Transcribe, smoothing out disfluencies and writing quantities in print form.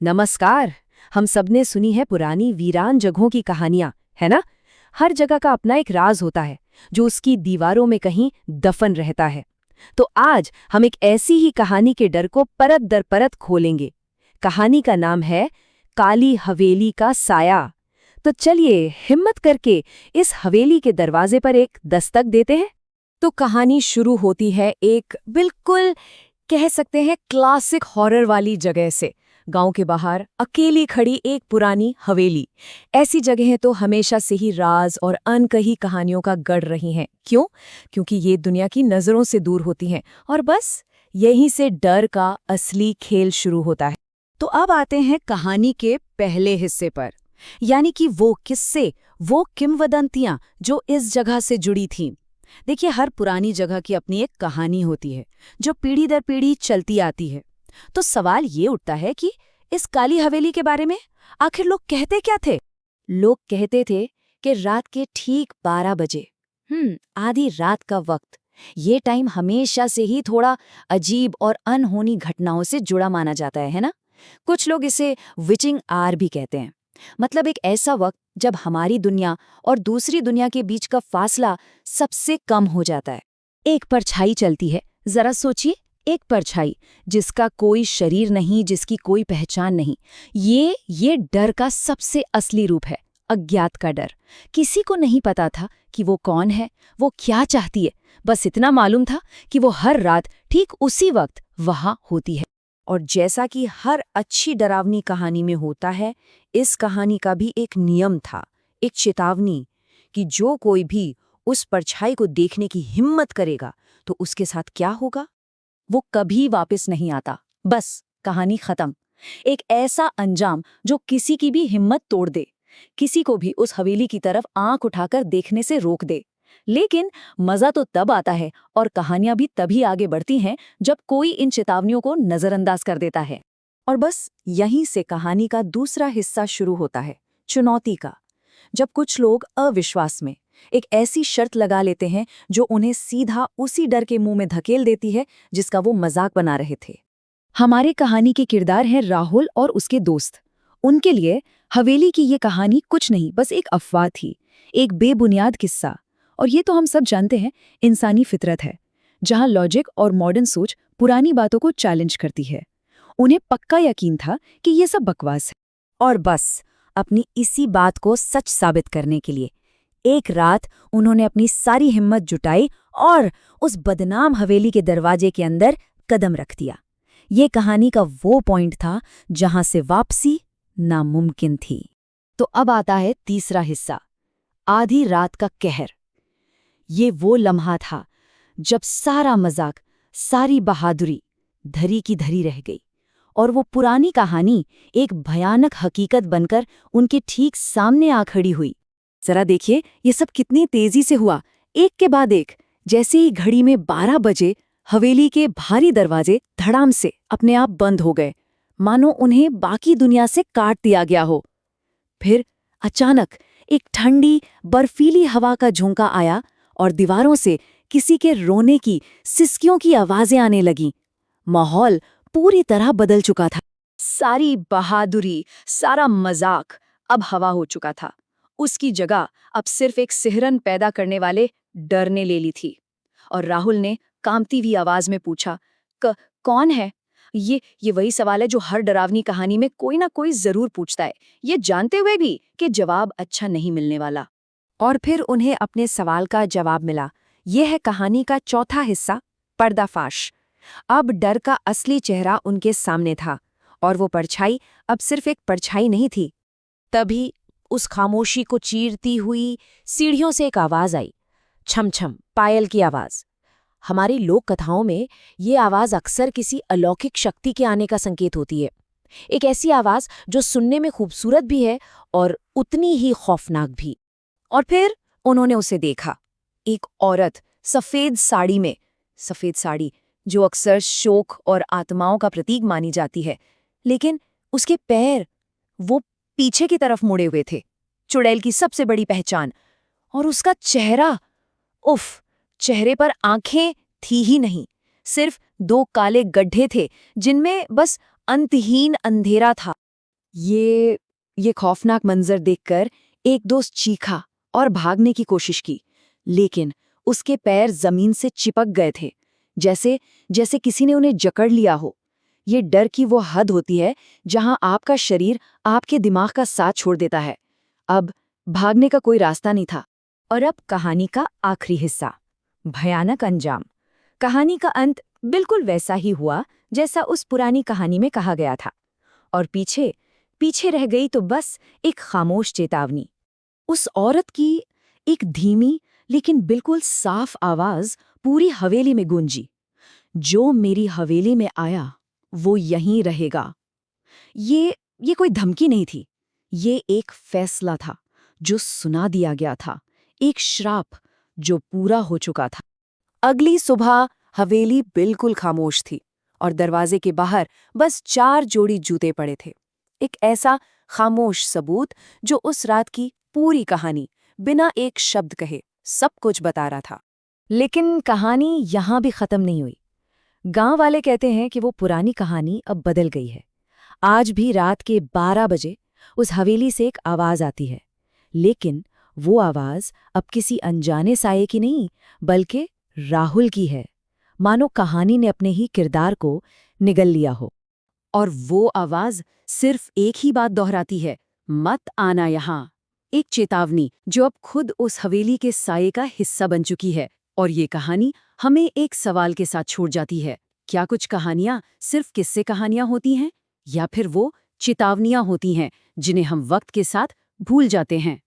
नमस्कार। हम सबने सुनी है पुरानी वीरान जगहों की कहानियां, है ना? हर जगह का अपना एक राज होता है जो उसकी दीवारों में कहीं दफन रहता है। तो आज हम एक ऐसी ही कहानी के डर को परत दर परत खोलेंगे। कहानी का नाम है काली हवेली का साया। तो चलिए हिम्मत करके इस हवेली के दरवाजे पर एक दस्तक देते हैं। तो कहानी शुरू होती है एक बिल्कुल कह सकते हैं क्लासिक हॉरर वाली जगह से। गांव के बाहर अकेली खड़ी एक पुरानी हवेली। ऐसी जगहें तो हमेशा से ही राज और अनकही कहानियों का गढ़ रही हैं। क्यों? क्योंकि ये दुनिया की नजरों से दूर होती हैं और बस यहीं से डर का असली खेल शुरू होता है। तो अब आते हैं कहानी के पहले हिस्से पर, यानी कि वो किस्से, वो किंवदंतियां जो इस जगह से जुड़ी थीं। देखिए, हर पुरानी जगह की अपनी एक कहानी होती है जो पीढ़ी दर पीढ़ी चलती आती है। तो सवाल ये उठता है कि इस काली हवेली के बारे में आखिर लोग कहते क्या थे? लोग कहते थे कि रात के ठीक 12 बजे, आधी रात का वक्त, ये टाइम हमेशा से ही थोड़ा अजीब और अनहोनी घटनाओं से जुड़ा माना जाता है ना? कुछ लोग इसे विचिंग आवर भी कहते हैं। मतलब एक ऐसा वक्त जब हमारी दुनिया और दूसरी दुनिया के बीच का फासला सबसे कम हो जाता है। एक परछाई चलती है, जरा सोचिए, एक परछाई जिसका कोई शरीर नहीं, जिसकी कोई पहचान नहीं। ये डर का सबसे असली रूप है, अज्ञात का डर। किसी को नहीं पता था कि वो कौन है, वो क्या चाहती है। बस इतना मालूम था कि वो हर रात ठीक उसी वक्त वहां होती है। और जैसा कि हर अच्छी डरावनी कहानी में होता है, इस कहानी का भी एक नियम था, एक चेतावनी, कि जो कोई भी उस परछाई को देखने की हिम्मत करेगा तो उसके साथ क्या होगा? वो कभी वापस नहीं आता। बस कहानी खत्म। एक ऐसा अंजाम जो किसी की भी हिम्मत तोड़ दे, किसी को भी उस हवेली की तरफ आंख उठाकर देखने से रोक दे। लेकिन मजा तो तब आता है और कहानियां भी तभी आगे बढ़ती हैं जब कोई इन चेतावनियों को नजरअंदाज कर देता है। और बस यहीं से कहानी का दूसरा हिस्सा शुरू होता है, चुनौती का। जब कुछ लोग अविश्वास में एक ऐसी शर्त लगा लेते हैं जो उन्हें सीधा उसी डर के मुंह में धकेल देती है जिसका वो मजाक बना रहे थे। हमारे कहानी के किरदार हैं राहुल और उसके दोस्त। उनके लिए हवेली की ये कहानी कुछ नहीं, बस एक अफवाह थी, एक बेबुनियाद किस्सा। और ये तो हम सब जानते हैं, इंसानी फितरत है, जहां लॉजिक और मॉडर्न सोच पुरानी बातों को चैलेंज करती है। उन्हें पक्का यकीन था कि ये सब बकवास है। और बस अपनी इसी बात को सच साबित करने के लिए एक रात उन्होंने अपनी सारी हिम्मत जुटाई और उस बदनाम हवेली के दरवाजे के अंदर कदम रख दिया। ये कहानी का वो पॉइंट था जहां से वापसी नामुमकिन थी। तो अब आता है तीसरा हिस्सा, आधी रात का कहर। ये वो लम्हा था जब सारा मजाक, सारी बहादुरी धरी की धरी रह गई और वो पुरानी कहानी एक भयानक हकीकत बनकर उनके ठीक सामने आ खड़ी हुई। जरा देखिए, ये सब कितनी तेजी से हुआ, एक के बाद एक। जैसे ही घड़ी में 12 बजे हवेली के भारी दरवाजे धड़ाम से अपने आप बंद हो गए, मानो उन्हें बाकी दुनिया से काट दिया गया हो। फिर अचानक एक ठंडी बर्फीली हवा का झोंका आया और दीवारों से किसी के रोने की, सिसकियों की आवाजें आने लगीं। माहौल पूरी तरह बदल चुका था। सारी बहादुरी, सारा मजाक अब हवा हो चुका था। उसकी जगह अब सिर्फ एक सिहरन पैदा करने वाले डर ने ले ली थी। और राहुल ने कांपती हुई आवाज में पूछा, कौन है? ये वही सवाल है जो हर डरावनी कहानी में कोई ना कोई जरूर पूछता है, ये जानते हुए भी कि जवाब अच्छा नहीं मिलने वाला। और फिर उन्हें अपने सवाल का जवाब मिला। यह है कहानी का चौथा हिस्सा, पर्दाफाश। अब डर का असली चेहरा उनके सामने था और वो परछाई अब सिर्फ एक परछाई नहीं थी। तभी उस खामोशी को चीरती हुई सीढ़ियों से एक आवाज आई, छम छम, पायल की आवाज। हमारी लोक कथाओं में ये आवाज अक्सर किसी अलौकिक शक्ति के आने का संकेत होती है। एक ऐसी आवाज जो सुनने में खूबसूरत भी है और उतनी ही खौफनाक भी। और फिर उन्होंने उसे देखा, एक औरत सफेद साड़ी में, सफेद साड़ी जो अक्सर शोक और आत्माओं का प्रतीक मानी जाती है, लेकिन उसके पैर वो पीछे की तरफ मुड़े हुए थे, चुड़ैल की सबसे बड़ी पहचान। और उसका चेहरा, उफ, चेहरे पर आंखें थी ही नहीं, सिर्फ 2 काले गड्ढे थे जिनमें बस अंतहीन अंधेरा था। ये खौफनाक मंजर देखकर एक दोस्त चीखा और भागने की कोशिश की, लेकिन उसके पैर जमीन से चिपक गए थे, जैसे जैसे किसी ने उन्हें जकड़ लिया हो। ये डर की वो हद होती है जहां आपका शरीर आपके दिमाग का साथ छोड़ देता है। अब भागने का कोई रास्ता नहीं था। और अब कहानी का आखिरी हिस्सा, भयानक अंजाम। कहानी का अंत बिल्कुल वैसा ही हुआ जैसा उस पुरानी कहानी में कहा गया था, और पीछे पीछे रह गई तो बस एक खामोश चेतावनी। उस औरत की एक धीमी लेकिन बिल्कुल साफ आवाज पूरी हवेली में गूंजी, जो मेरी हवेली में आया वो यहीं रहेगा। ये कोई धमकी नहीं थी, ये एक फैसला था जो सुना दिया गया था, एक श्राप जो पूरा हो चुका था। अगली सुबह हवेली बिल्कुल खामोश थी और दरवाजे के बाहर बस 4 जोड़ी जूते पड़े थे। एक ऐसा खामोश सबूत जो उस रात की पूरी कहानी बिना एक शब्द कहे सब कुछ बता रहा था। लेकिन कहानी यहां भी खत्म नहीं हुई। गांव वाले कहते हैं कि वो पुरानी कहानी अब बदल गई है। आज भी रात के 12 बजे उस हवेली से एक आवाज आती है, लेकिन वो आवाज अब किसी अनजाने साये की नहीं, बल्कि राहुल की है। मानो कहानी ने अपने ही किरदार को निगल लिया हो। और वो आवाज सिर्फ एक ही बात दोहराती है, मत आना यहाँ। एक चेतावनी जो अब खुद उस हवेली के साये का हिस्सा बन चुकी है। और ये कहानी हमें एक सवाल के साथ छोड़ जाती है, क्या कुछ कहानियां सिर्फ किस्से कहानियां होती हैं, या फिर वो चेतावनियां होती हैं जिन्हें हम वक्त के साथ भूल जाते हैं।